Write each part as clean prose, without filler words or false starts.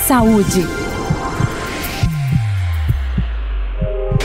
Saúde.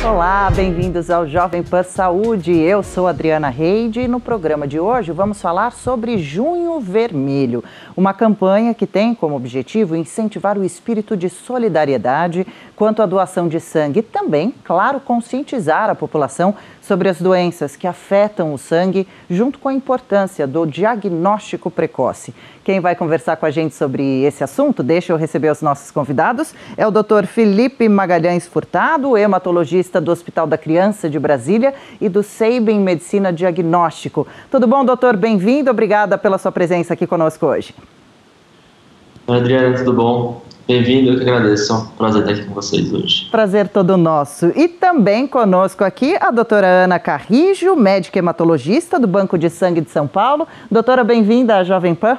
Olá, bem-vindos ao Jovem Pan Saúde. Eu sou Adriana Reide e no programa de hoje vamos falar sobre Junho Vermelho, uma campanha que tem como objetivo incentivar o espírito de solidariedade quanto à doação de sangue e também, claro, conscientizar a população sobre as doenças que afetam o sangue, junto com a importância do diagnóstico precoce. Quem vai conversar com a gente sobre esse assunto, deixa eu receber os nossos convidados, é o Dr. Felipe Magalhães Furtado, hematologista do Hospital da Criança de Brasília e do Sabin Medicina Diagnóstico. Tudo bom, doutor? Bem-vindo, obrigada pela sua presença aqui conosco hoje. Oi, Adriana, tudo bom? Bem-vindo, eu que agradeço. É um prazer estar aqui com vocês hoje. Prazer todo nosso. E também conosco aqui a doutora Ana Carrijo, médica hematologista do Banco de Sangue de São Paulo. Doutora, bem-vinda à Jovem Pan.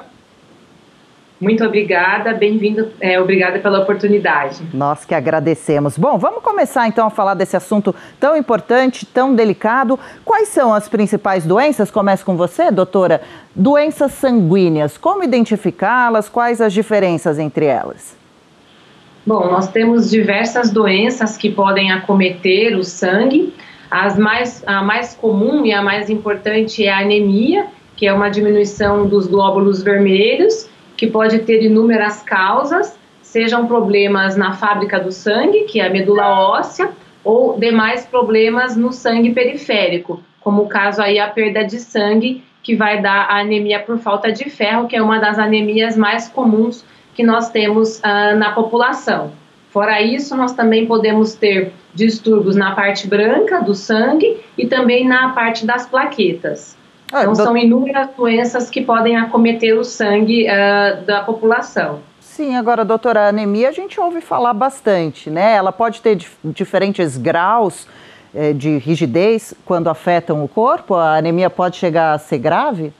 Muito obrigada, bem-vindo, obrigada pela oportunidade. Nós que agradecemos. Bom, vamos começar então a falar desse assunto tão importante, tão delicado. Quais são as principais doenças? Começo com você, doutora. Doenças sanguíneas, como identificá-las? Quais as diferenças entre elas? Bom, nós temos diversas doenças que podem acometer o sangue. A mais comum e a mais importante é a anemia, que é uma diminuição dos glóbulos vermelhos, que pode ter inúmeras causas, sejam problemas na fábrica do sangue, que é a medula óssea, ou demais problemas no sangue periférico, como o caso aí a perda de sangue, que vai dar a anemia por falta de ferro, que é uma das anemias mais comuns que nós temos na população. Fora isso, nós também podemos ter distúrbios na parte branca do sangue e também na parte das plaquetas. Então, são inúmeras doenças que podem acometer o sangue da população. Sim, agora, doutora, a anemia a gente ouve falar bastante, né? Ela pode ter diferentes graus de rigidez quando afetam o corpo? A anemia pode chegar a ser grave?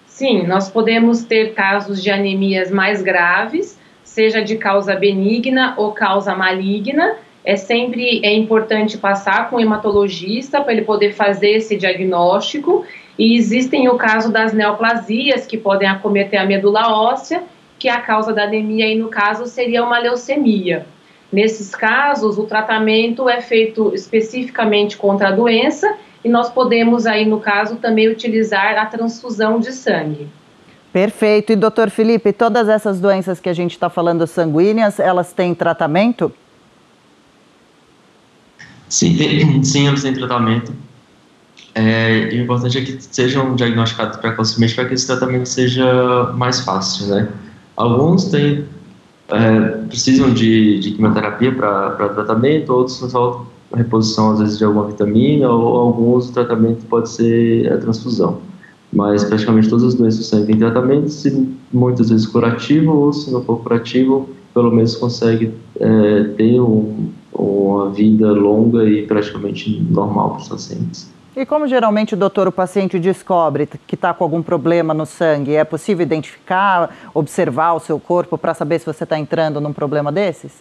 Sim, nós podemos ter casos de anemias mais graves, seja de causa benigna ou causa maligna. Sempre é importante passar com o hematologista para ele poder fazer esse diagnóstico. E existem o caso das neoplasias, que podem acometer a medula óssea, que a causa da anemia, aí, no caso, seria uma leucemia. Nesses casos, o tratamento é feito especificamente contra a doença e nós podemos, aí, no caso, também utilizar a transfusão de sangue. Perfeito. E, doutor Felipe, todas essas doenças que a gente está falando sanguíneas, elas têm tratamento? Sim, elas têm tratamento. E o importante é que sejam diagnosticados precocemente para que esse tratamento seja mais fácil, né? Alguns precisam de quimioterapia para tratamento, outros só reposição, às vezes, de alguma vitamina, ou alguns o tratamento pode ser a transfusão. Mas praticamente todas as doenças do sangue têm tratamento, muitas vezes curativo, ou se não for curativo, pelo menos consegue ter uma vida longa e praticamente normal para os pacientes. E como geralmente, doutor, o paciente descobre que está com algum problema no sangue? É possível identificar, observar o seu corpo para saber se você está entrando num problema desses?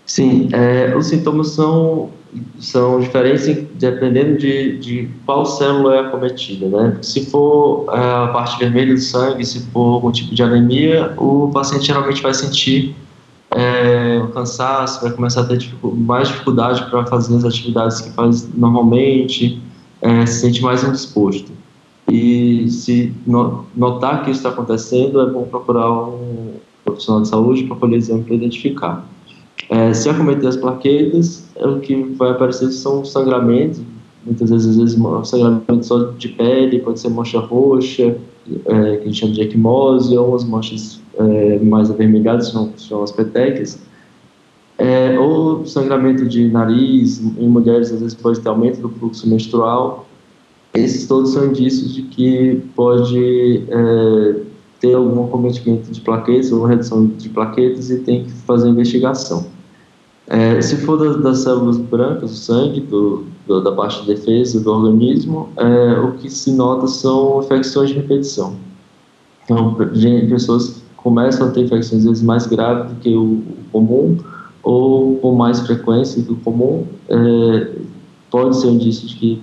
Sim, os sintomas são diferentes dependendo de qual célula é acometida, né? Se for a parte vermelha do sangue, se for algum tipo de anemia, o paciente geralmente vai sentir cansaço, vai começar a ter mais dificuldade para fazer as atividades que faz normalmente, se sente mais indisposto. E se notar que isso está acontecendo, é bom procurar um profissional de saúde para poder exame para identificar. Se acometer as plaquetas, o que vai aparecer são sangramentos, muitas vezes um sangramento só de pele, pode ser mancha roxa, que a gente chama de equimose, ou as manchas mais avermelhadas, são as petecas, ou sangramento de nariz, em mulheres às vezes pode ter aumento do fluxo menstrual. Esses todos são indícios de que pode ter algum acometimento de plaquetas ou redução de plaquetas e tem que fazer investigação. Se for das células brancas do sangue, da parte de defesa do organismo, o que se nota são infecções de repetição. Então, pessoas começam a ter infecções às vezes mais graves do que o comum, ou com mais frequência do comum, pode ser um indício de que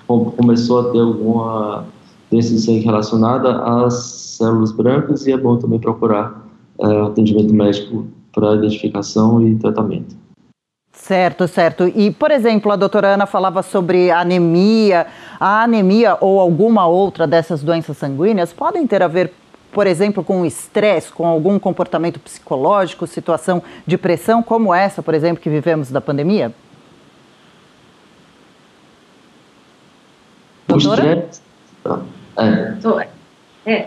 começou a ter alguma doença de sangue relacionada às células brancas, e é bom também procurar atendimento médico para identificação e tratamento. Certo, certo. E, por exemplo, a doutora Ana falava sobre anemia. A anemia ou alguma outra dessas doenças sanguíneas podem ter a ver, por exemplo, com estresse, com algum comportamento psicológico, situação de pressão como essa, por exemplo, que vivemos da pandemia? Doutora? O estresse...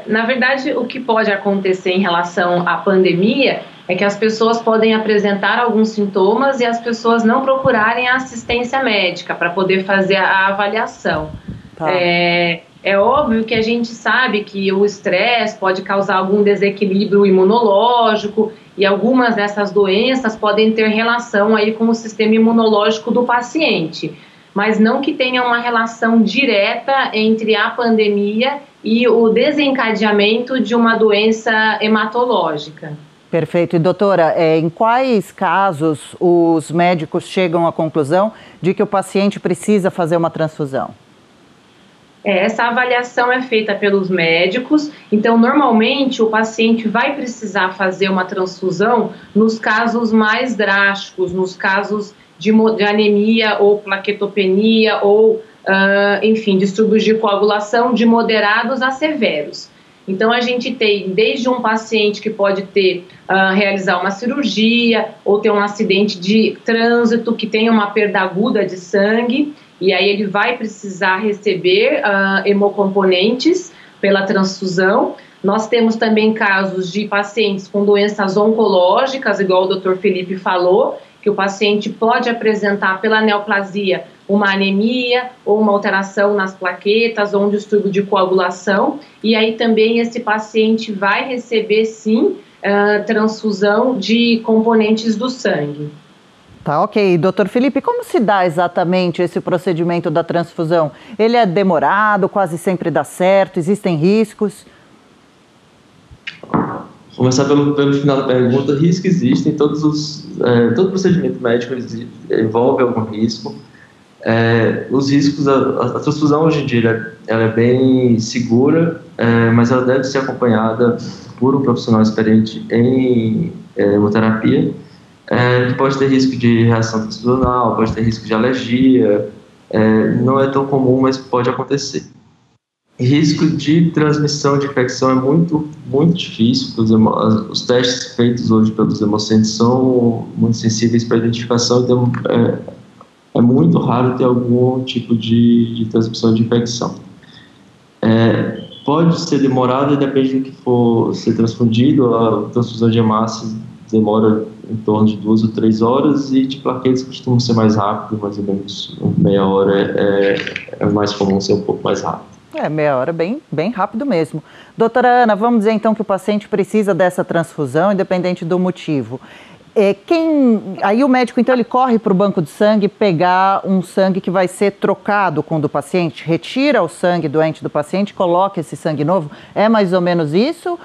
Na verdade, o que pode acontecer em relação à pandemia é que as pessoas podem apresentar alguns sintomas e as pessoas não procurarem a assistência médica para poder fazer a avaliação. Tá. É óbvio que a gente sabe que o estresse pode causar algum desequilíbrio imunológico e algumas dessas doenças podem ter relação aí com o sistema imunológico do paciente, mas não que tenha uma relação direta entre a pandemia e o desencadeamento de uma doença hematológica. Perfeito. E doutora, em quais casos os médicos chegam à conclusão de que o paciente precisa fazer uma transfusão? Essa avaliação é feita pelos médicos, então normalmente o paciente vai precisar fazer uma transfusão nos casos mais drásticos, nos casos de anemia ou plaquetopenia ou, enfim, distúrbios de coagulação de moderados a severos. Então a gente tem desde um paciente que pode realizar uma cirurgia ou ter um acidente de trânsito que tenha uma perda aguda de sangue, e aí ele vai precisar receber hemocomponentes pela transfusão. Nós temos também casos de pacientes com doenças oncológicas, igual o Dr. Felipe falou, que o paciente pode apresentar pela neoplasia uma anemia ou uma alteração nas plaquetas ou um distúrbio de coagulação, e aí também esse paciente vai receber sim transfusão de componentes do sangue. Tá, ok. Doutor Felipe, como se dá exatamente esse procedimento da transfusão? Ele é demorado, quase sempre dá certo, existem riscos? Começar pelo final da pergunta, risco existem, todo procedimento médico envolve algum risco. Os riscos, a transfusão hoje em dia ela é bem segura, mas ela deve ser acompanhada por um profissional experiente em hemoterapia. Pode ter risco de reação transfusional, pode ter risco de alergia, não é tão comum, mas pode acontecer. Risco de transmissão de infecção é muito, muito difícil. Os testes feitos hoje pelos hemocentros são muito sensíveis para identificação, então é muito raro ter algum tipo de transmissão de infecção. Pode ser demorado e depende do que for ser transfundido. A transfusão de hemácias demora em torno de 2 ou 3 horas e de plaquetas costuma ser mais rápido, mais ou menos meia hora é mais comum ser um pouco mais rápido. Meia hora bem rápido mesmo. Doutora Ana, vamos dizer então que o paciente precisa dessa transfusão, independente do motivo. Aí o médico, então, ele corre para o banco de sangue pegar um sangue que vai ser trocado com o do paciente, retira o sangue doente do paciente, coloca esse sangue novo. É mais ou menos isso?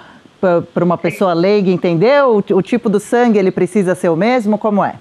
Para uma pessoa leiga entender, o tipo do sangue ele precisa ser o mesmo? Como é?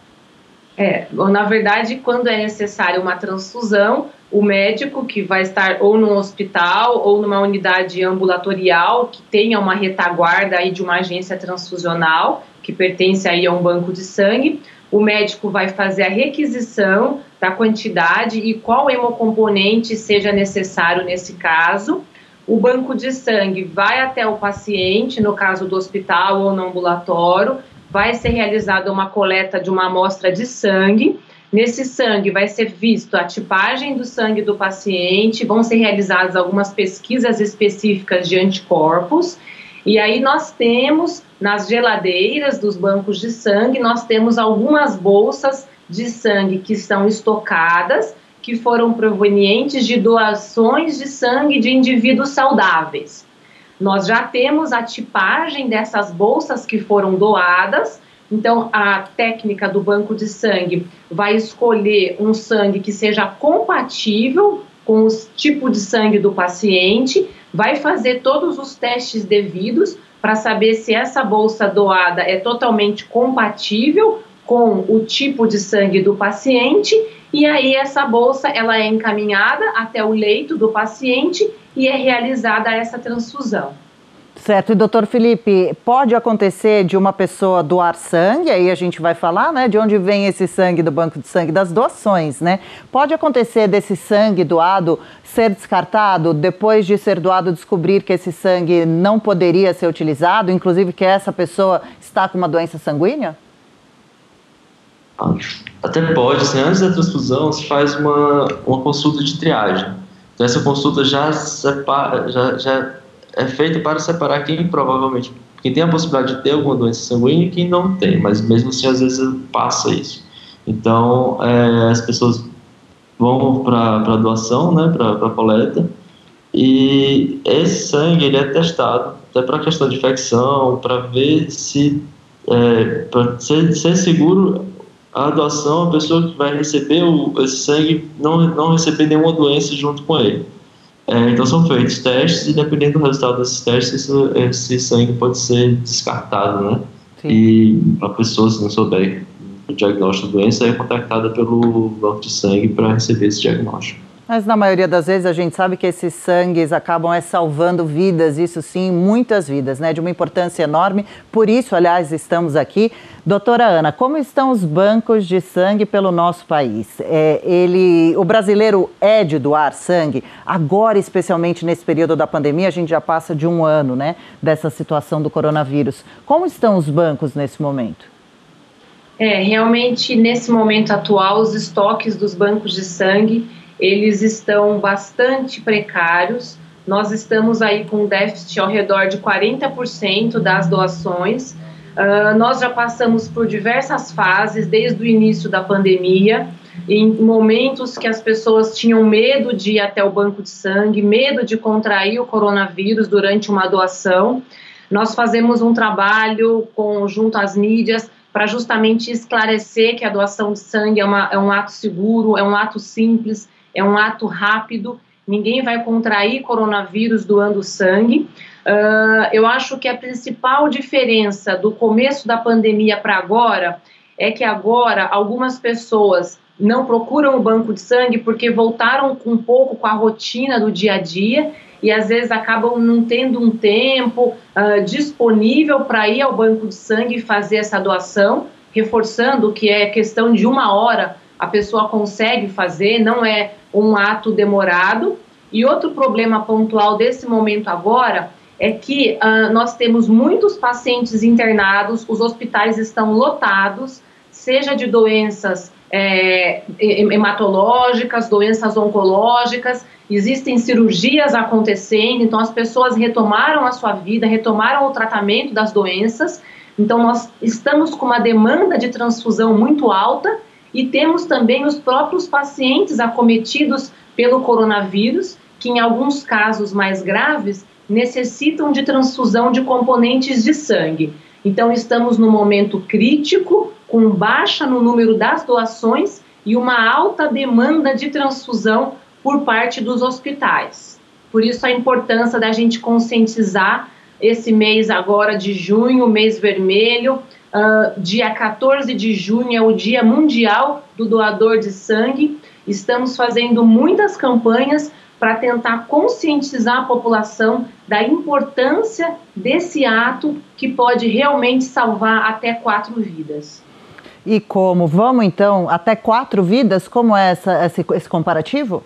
Na verdade, quando é necessário uma transfusão, o médico que vai estar ou num hospital ou numa unidade ambulatorial que tenha uma retaguarda aí de uma agência transfusional que pertence aí a um banco de sangue, o médico vai fazer a requisição da quantidade e qual hemocomponente seja necessário nesse caso. O banco de sangue vai até o paciente, no caso do hospital ou no ambulatório, vai ser realizada uma coleta de uma amostra de sangue. Nesse sangue vai ser visto a tipagem do sangue do paciente, vão ser realizadas algumas pesquisas específicas de anticorpos, e aí nós temos, nas geladeiras dos bancos de sangue, nós temos algumas bolsas de sangue que são estocadas, que foram provenientes de doações de sangue de indivíduos saudáveis. Nós já temos a tipagem dessas bolsas que foram doadas, então a técnica do banco de sangue vai escolher um sangue que seja compatível com o tipo de sangue do paciente, vai fazer todos os testes devidos para saber se essa bolsa doada é totalmente compatível com o tipo de sangue do paciente, e aí essa bolsa ela é encaminhada até o leito do paciente e é realizada essa transfusão. Certo, e doutor Felipe, pode acontecer de uma pessoa doar sangue, aí a gente vai falar, né, de onde vem esse sangue do banco de sangue, das doações, né? Pode acontecer desse sangue doado ser descartado, depois de ser doado descobrir que esse sangue não poderia ser utilizado, inclusive que essa pessoa está com uma doença sanguínea? Até pode, assim, antes da transfusão se faz uma consulta de triagem. Então essa consulta já é feita para separar quem tem a possibilidade de ter alguma doença sanguínea e quem não tem, mas mesmo assim às vezes passa isso. Então as pessoas vão para a doação, né, para a coleta, e esse sangue ele é testado até para questão de infecção, para ver se para ser seguro a doação, a pessoa que vai receber esse sangue não receber nenhuma doença junto com ele. Então são feitos testes e dependendo do resultado desses testes, esse sangue pode ser descartado, né? Sim. E a pessoa, se não souber o diagnóstico da doença, é contactada pelo banco de sangue para receber esse diagnóstico. Mas na maioria das vezes a gente sabe que esses sangues acabam salvando vidas, isso sim, muitas vidas, né? De uma importância enorme. Por isso, aliás, estamos aqui. Doutora Ana, como estão os bancos de sangue pelo nosso país? O brasileiro é de doar sangue? Agora, especialmente nesse período da pandemia, a gente já passa de um ano, né? Dessa situação do coronavírus. Como estão os bancos nesse momento? Realmente, nesse momento atual, os estoques dos bancos de sangue eles estão bastante precários. Nós estamos aí com um déficit ao redor de 40% das doações. Nós já passamos por diversas fases desde o início da pandemia, em momentos que as pessoas tinham medo de ir até o banco de sangue, medo de contrair o coronavírus durante uma doação. Nós fazemos um trabalho junto às mídias para justamente esclarecer que a doação de sangue é um ato seguro, é um ato simples, é um ato rápido, ninguém vai contrair coronavírus doando sangue. Eu acho que a principal diferença do começo da pandemia para agora é que agora algumas pessoas não procuram o banco de sangue porque voltaram um pouco com a rotina do dia a dia e às vezes acabam não tendo um tempo disponível para ir ao banco de sangue e fazer essa doação, reforçando que é questão de 1 hora a pessoa consegue fazer, não é um ato demorado. E outro problema pontual desse momento agora é que nós temos muitos pacientes internados, os hospitais estão lotados, seja de doenças hematológicas, doenças oncológicas, existem cirurgias acontecendo, então as pessoas retomaram a sua vida, retomaram o tratamento das doenças, então nós estamos com uma demanda de transfusão muito alta e temos também os próprios pacientes acometidos pelo coronavírus, que em alguns casos mais graves necessitam de transfusão de componentes de sangue. Então estamos num momento crítico, com baixa no número das doações e uma alta demanda de transfusão por parte dos hospitais. Por isso a importância da gente conscientizar esse mês agora de junho, mês vermelho. Dia 14 de junho é o Dia Mundial do Doador de Sangue. Estamos fazendo muitas campanhas para tentar conscientizar a população da importância desse ato que pode realmente salvar até 4 vidas. E como? Vamos então, até 4 vidas? Como é esse comparativo?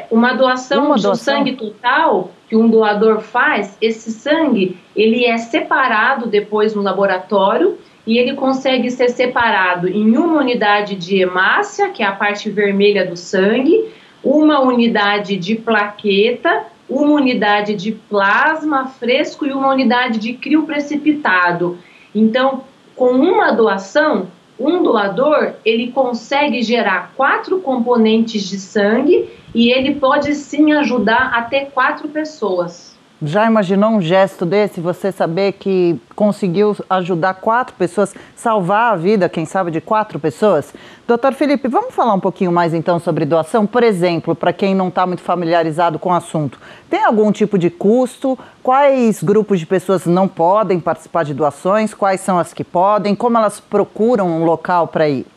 Uma doação de sangue total que um doador faz, esse sangue ele é separado depois no laboratório e ele consegue ser separado em uma unidade de hemácia, que é a parte vermelha do sangue, uma unidade de plaqueta, uma unidade de plasma fresco e uma unidade de crioprecipitado. Então, com uma doação, um doador ele consegue gerar 4 componentes de sangue e ele pode sim ajudar até 4 pessoas. Já imaginou um gesto desse, você saber que conseguiu ajudar 4 pessoas, salvar a vida, quem sabe, de 4 pessoas? Doutor Felipe, vamos falar um pouquinho mais então sobre doação? Por exemplo, para quem não está muito familiarizado com o assunto, tem algum tipo de custo? Quais grupos de pessoas não podem participar de doações? Quais são as que podem? Como elas procuram um local para ir?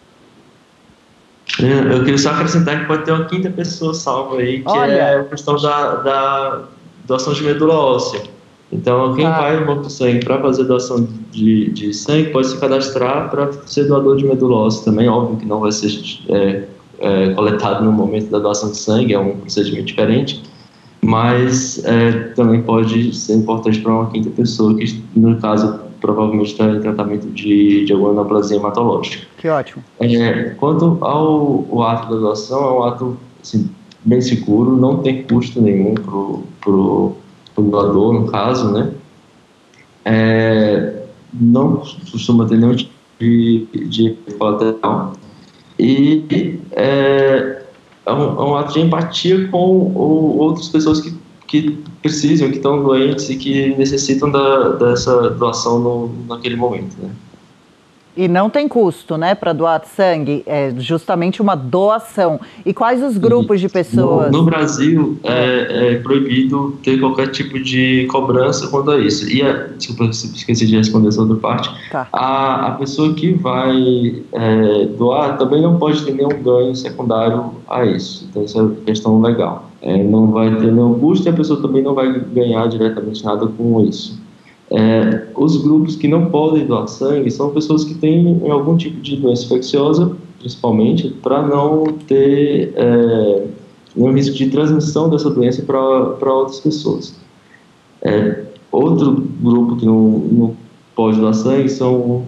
Eu queria só acrescentar que pode ter uma 5ª pessoa salva aí, que é a questão da doação de medula óssea. Então, quem vai no banco de sangue para fazer doação de sangue pode se cadastrar para ser doador de medula óssea também. Óbvio que não vai ser coletado no momento da doação de sangue, é um procedimento diferente, mas também pode ser importante para uma quinta pessoa que, no caso, provavelmente está em tratamento de alguma neoplasia hematológica. Que ótimo. Quanto ao ato da doação, é um ato assim, bem seguro, não tem custo nenhum para o doador, no caso, né? Não costuma ter nenhum tipo de colateral. E é um ato de empatia com outras pessoas que precisam, que estão doentes e que necessitam dessa doação naquele momento, né? E não tem custo, né, para doar sangue, é justamente uma doação. E quais os grupos de pessoas? No Brasil, é proibido ter qualquer tipo de cobrança quanto a isso. E, desculpa, esqueci de responder essa outra parte. Tá. A pessoa que vai doar também não pode ter nenhum ganho secundário a isso. Então, isso é questão legal. Não vai ter nenhum custo e a pessoa também não vai ganhar diretamente nada com isso. Os grupos que não podem doar sangue são pessoas que têm algum tipo de doença infecciosa, principalmente, para não ter nenhum risco de transmissão dessa doença para outras pessoas. Outro grupo que não pode doar sangue são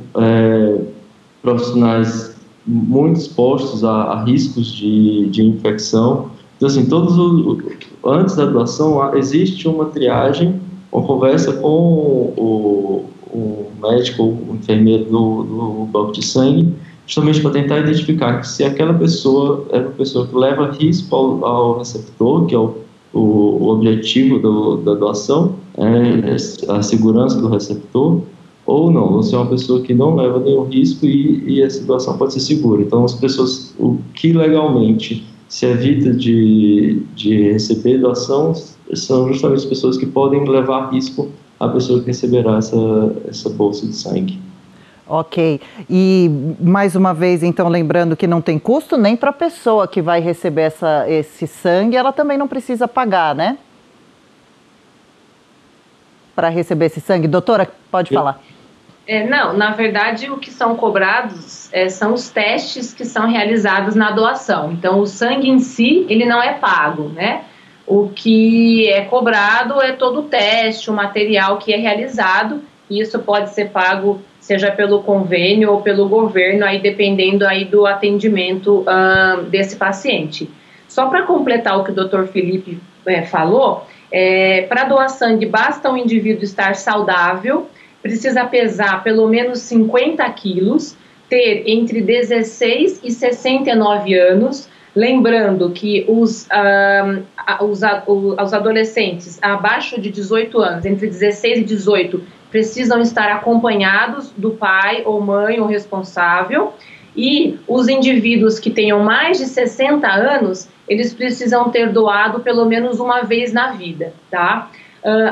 profissionais muito expostos a riscos de infecção. Então, assim, antes da doação, existe uma triagem, uma conversa com o médico ou o enfermeiro do banco de sangue, justamente para tentar identificar se aquela pessoa é uma pessoa que leva risco ao receptor, que é o objetivo da doação, a segurança do receptor, ou não, ou se é uma pessoa que não leva nenhum risco e essa doação pode ser segura. Então, as pessoas, o que legalmente se evita de receber doação são justamente as pessoas que podem levar risco à pessoa que receberá essa bolsa de sangue. Ok. E, mais uma vez, então, lembrando que não tem custo nem para a pessoa que vai receber esse sangue, ela também não precisa pagar, né? Para receber esse sangue. Doutora, pode falar. Não, na verdade, o que são cobrados são os testes que são realizados na doação. Então, o sangue em si, ele não é pago, né? O que é cobrado é todo o teste, o material que é realizado, e isso pode ser pago, seja pelo convênio ou pelo governo, aí dependendo aí do atendimento desse paciente. Só para completar o que o Dr. Felipe falou, para doar sangue basta o indivíduo estar saudável, precisa pesar pelo menos 50 quilos, ter entre 16 e 69 anos, lembrando que os adolescentes abaixo de 18 anos, entre 16 e 18, precisam estar acompanhados do pai ou mãe ou responsável, e os indivíduos que tenham mais de 60 anos, eles precisam ter doado pelo menos uma vez na vida, tá?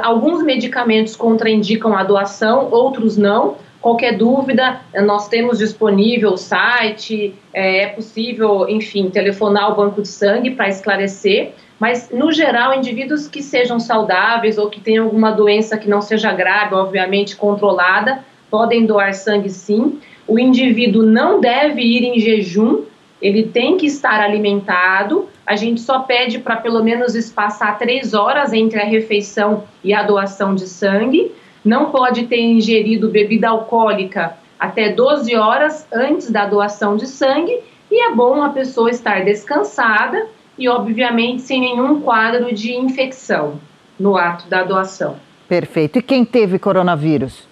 Alguns medicamentos contraindicam a doação, outros não. Qualquer dúvida, nós temos disponível o site, é possível, enfim, telefonar ao banco de sangue para esclarecer, mas, no geral, indivíduos que sejam saudáveis ou que tenham alguma doença que não seja grave, obviamente controlada, podem doar sangue sim. O indivíduo não deve ir em jejum, ele tem que estar alimentado. A gente só pede para pelo menos espaçar 3 horas entre a refeição e a doação de sangue. Não pode ter ingerido bebida alcoólica até 12 horas antes da doação de sangue, e é bom a pessoa estar descansada e, obviamente, sem nenhum quadro de infecção no ato da doação. Perfeito. E quem teve coronavírus?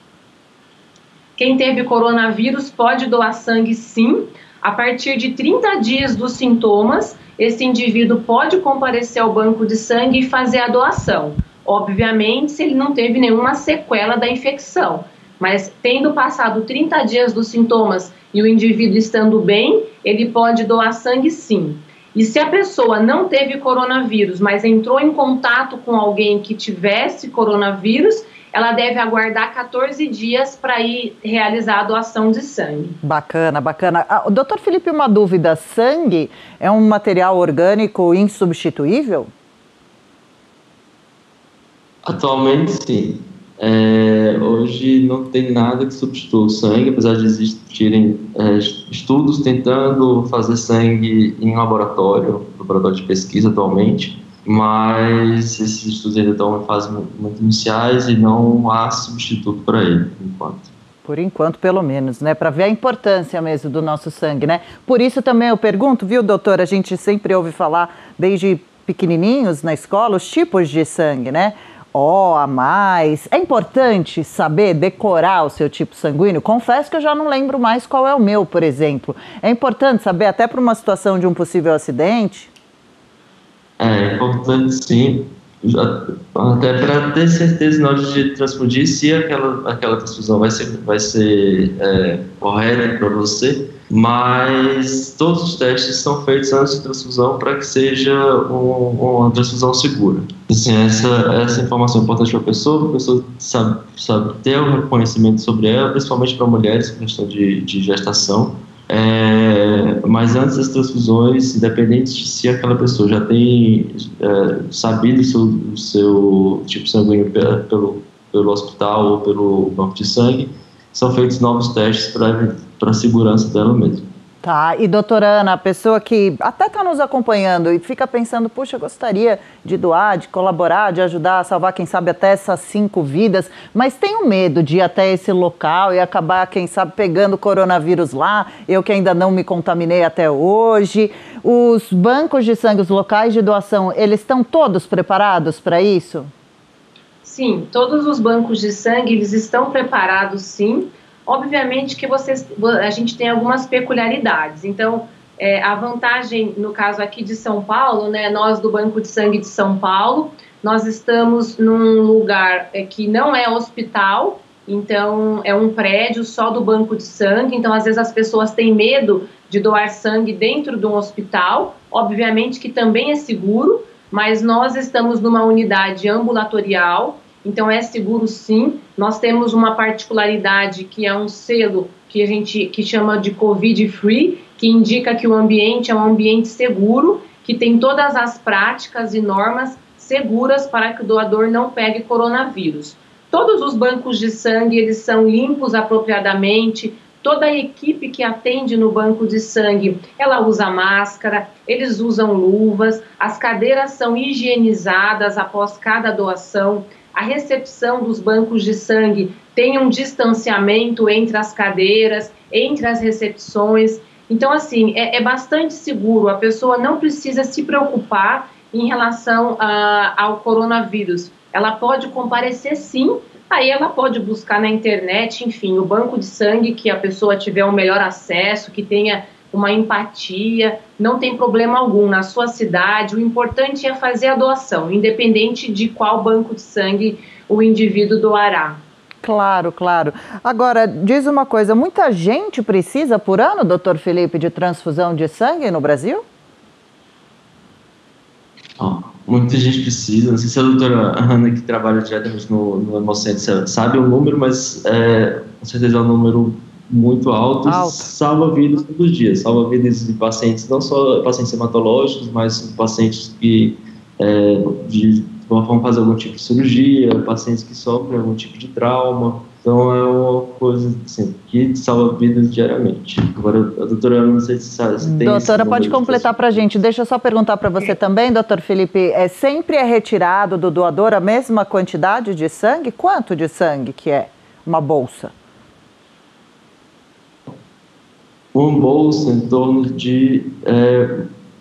Quem teve coronavírus pode doar sangue sim. A partir de 30 dias dos sintomas, esse indivíduo pode comparecer ao banco de sangue e fazer a doação. Obviamente, se ele não teve nenhuma sequela da infecção. Mas, tendo passado 30 dias dos sintomas e o indivíduo estando bem, ele pode doar sangue sim. E se a pessoa não teve coronavírus, mas entrou em contato com alguém que tivesse coronavírus, ela deve aguardar 14 dias para ir realizar a doação de sangue. Bacana, bacana. Doutor Felipe, uma dúvida: sangue é um material orgânico insubstituível? Atualmente, sim. Hoje não tem nada que substitua o sangue, apesar de existirem estudos tentando fazer sangue em laboratório de pesquisa atualmente, mas esses estudos ainda estão em fases muito iniciais e não há substituto para ele, por enquanto. Por enquanto, pelo menos, né? Para ver a importância mesmo do nosso sangue, né? Por isso também eu pergunto, viu, doutora? A gente sempre ouve falar, desde pequenininhos na escola, os tipos de sangue, né? O, A mais. É importante saber decorar o seu tipo sanguíneo? Confesso que eu já não lembro mais qual é o meu, por exemplo. É importante saber até para uma situação de um possível acidente? É importante, sim. Até para ter certeza na hora de transfundir se aquela transfusão vai ser correta para você, mas todos os testes são feitos antes de transfusão para que seja uma transfusão segura. Assim, essa informação é importante para a pessoa sabe ter algum conhecimento sobre ela, principalmente para mulheres, questão de gestação. Mas antes das transfusões, independente de se aquela pessoa já tem sabido o seu tipo sanguíneo pelo hospital ou pelo banco de sangue, são feitos novos testes para a segurança dela mesma. Tá, e doutora Ana, a pessoa que até está nos acompanhando e fica pensando, puxa, eu gostaria de doar, de colaborar, de ajudar a salvar, quem sabe, até essas 5 vidas, mas tenho medo de ir até esse local e acabar, quem sabe, pegando coronavírus lá, eu que ainda não me contaminei até hoje. Os bancos de sangue, os locais de doação, eles estão todos preparados para isso? Sim, todos os bancos de sangue, eles estão preparados, sim. Obviamente que a gente tem algumas peculiaridades. Então, a vantagem, no caso aqui de São Paulo, né, nós do Banco de Sangue de São Paulo, nós estamos num lugar que não é hospital, então é um prédio só do Banco de Sangue, então às vezes as pessoas têm medo de doar sangue dentro de um hospital, obviamente que também é seguro, mas nós estamos numa unidade ambulatorial, então é seguro sim. Nós temos uma particularidade que é um selo que chama de COVID-free, que indica que o ambiente é um ambiente seguro, que tem todas as práticas e normas seguras para que o doador não pegue coronavírus. Todos os bancos de sangue, eles são limpos apropriadamente, toda a equipe que atende no banco de sangue, ela usa máscara, eles usam luvas, as cadeiras são higienizadas após cada doação, a recepção dos bancos de sangue tem um distanciamento entre as cadeiras, entre as recepções. Então, assim, é bastante seguro, a pessoa não precisa se preocupar em relação ao coronavírus. Ela pode comparecer sim, aí ela pode buscar na internet, enfim, o banco de sangue que a pessoa tiver um melhor acesso, que tenha uma empatia, não tem problema algum na sua cidade. O importante é fazer a doação, independente de qual banco de sangue o indivíduo doará. Claro, claro. Agora, diz uma coisa, muita gente precisa por ano, doutor Felipe, de transfusão de sangue no Brasil? Muita gente precisa, não sei se a doutora Ana, que trabalha diretamente no Hemocentro, sabe o número, mas com certeza é um número muito alto. Salva vidas todos os dias, salva vidas de pacientes, não só pacientes hematológicos, mas pacientes que vão fazer algum tipo de cirurgia, pacientes que sofrem algum tipo de trauma. Então é uma coisa assim, que salva vidas diariamente. Agora, a doutora, não sei se tem... Doutora, pode completar para a gente. Deixa eu só perguntar para você também, doutor Felipe. Sempre é retirado do doador a mesma quantidade de sangue? Quanto de sangue que é uma bolsa? Uma bolsa em torno de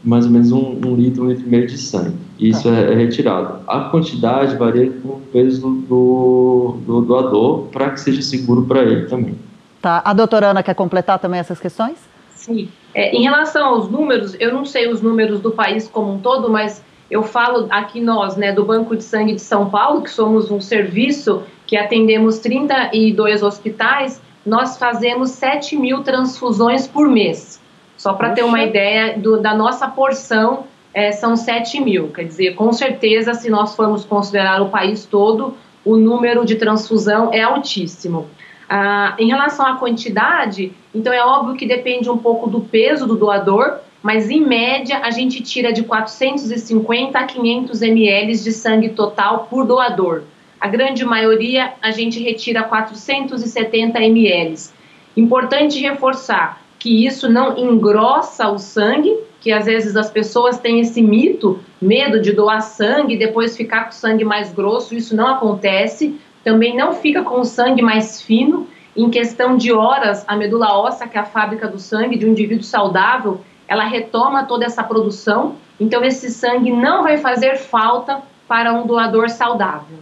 mais ou menos um litro e meio de sangue. Isso é retirado. A quantidade varia com o peso do doador para que seja seguro para ele também. Tá. A doutora Ana quer completar também essas questões? Sim. Em relação aos números, eu não sei os números do país como um todo, mas eu falo aqui nós, né, do Banco de Sangue de São Paulo, que somos um serviço que atendemos 32 hospitais, nós fazemos 7.000 transfusões por mês. Só para ter uma ideia da nossa porção, são 7.000. Quer dizer, com certeza, se nós formos considerar o país todo, o número de transfusão é altíssimo. Em relação à quantidade, então é óbvio que depende um pouco do peso do doador, mas em média a gente tira de 450 a 500 ml de sangue total por doador. A grande maioria a gente retira 470 ml. Importante reforçar que isso não engrossa o sangue, que às vezes as pessoas têm esse mito, medo de doar sangue e depois ficar com o sangue mais grosso. Isso não acontece. Também não fica com o sangue mais fino. Em questão de horas, a medula óssea, que é a fábrica do sangue de um indivíduo saudável, ela retoma toda essa produção. Então esse sangue não vai fazer falta para um doador saudável.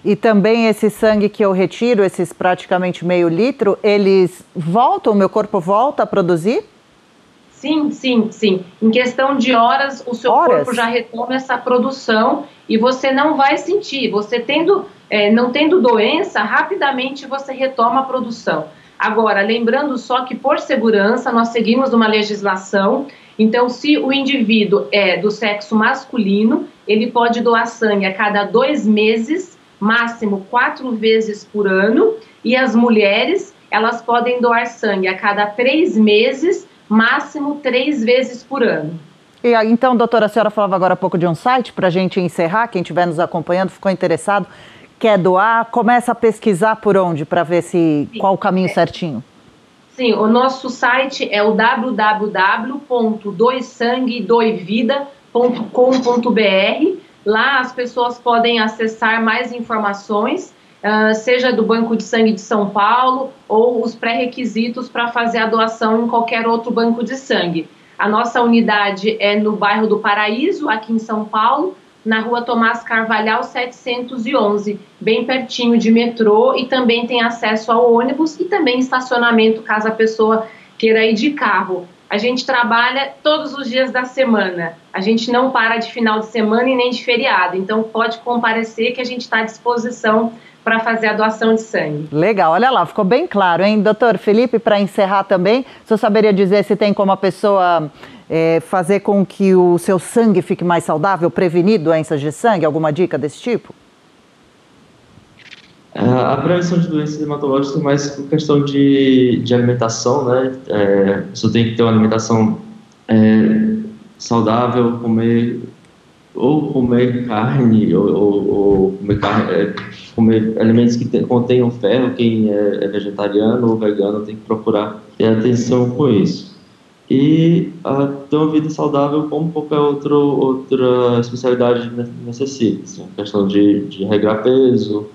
E também esse sangue que eu retiro, esses praticamente meio litro, eles voltam, o meu corpo volta a produzir? Sim, sim, sim. Em questão de horas, o seu corpo já retoma essa produção e você não vai sentir. Você não tendo doença, rapidamente você retoma a produção. Agora, lembrando só que por segurança, nós seguimos uma legislação. Então, se o indivíduo é do sexo masculino, ele pode doar sangue a cada 2 meses, máximo 4 vezes por ano, e as mulheres, elas podem doar sangue a cada 3 meses, máximo 3 vezes por ano. E então, doutora, a senhora falava agora há pouco de um site para a gente encerrar, quem estiver nos acompanhando, ficou interessado, quer doar, começa a pesquisar por onde para ver qual o caminho certinho? Sim, o nosso site é o www.doesanguedoevida.com.br. Lá as pessoas podem acessar mais informações, seja do Banco de Sangue de São Paulo ou os pré-requisitos para fazer a doação em qualquer outro banco de sangue. A nossa unidade é no bairro do Paraíso, aqui em São Paulo, na rua Tomás Carvalhal 711, bem pertinho de metrô, e também tem acesso ao ônibus e também estacionamento, caso a pessoa queira ir de carro. A gente trabalha todos os dias da semana, a gente não para de final de semana e nem de feriado, então pode comparecer que a gente está à disposição para fazer a doação de sangue. Legal, olha lá, ficou bem claro, hein? Doutor Felipe, para encerrar também, o senhor saberia dizer se tem como a pessoa fazer com que o seu sangue fique mais saudável, prevenir doenças de sangue, alguma dica desse tipo? A prevenção de doenças hematológicas é mais questão de alimentação, né? Você tem que ter uma alimentação saudável, comer carne, ou comer alimentos que contenham ferro. Quem é vegetariano ou vegano tem que procurar ter atenção com isso. E ter uma vida saudável como qualquer outra especialidade necessita. Assim, questão de regrar peso,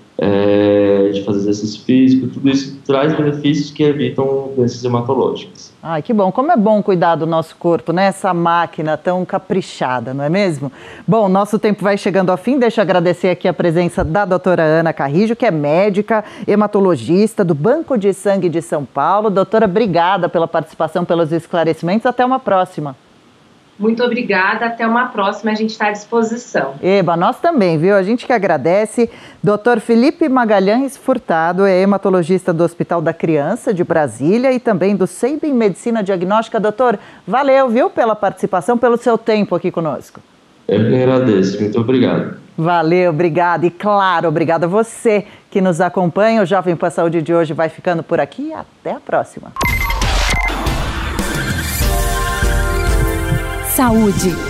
de fazer exercício físico, tudo isso traz benefícios que evitam doenças hematológicas. Ai, que bom. Como é bom cuidar do nosso corpo, né? Essa máquina tão caprichada, não é mesmo? Bom, nosso tempo vai chegando ao fim. Deixa eu agradecer aqui a presença da doutora Ana Carrijo, que é médica, hematologista do Banco de Sangue de São Paulo. Doutora, obrigada pela participação, pelos esclarecimentos. Até uma próxima. Muito obrigada, até uma próxima, a gente está à disposição. Eba, nós também, viu? A gente que agradece. Dr. Felipe Magalhães Furtado é hematologista do Hospital da Criança de Brasília e também do Seibem Medicina Diagnóstica. Doutor, valeu, viu, pela participação, pelo seu tempo aqui conosco. Eu que agradeço, muito obrigado. Valeu, obrigado. E claro, obrigado a você que nos acompanha. O Jovem Pan Saúde de hoje vai ficando por aqui. Até a próxima. Saúde.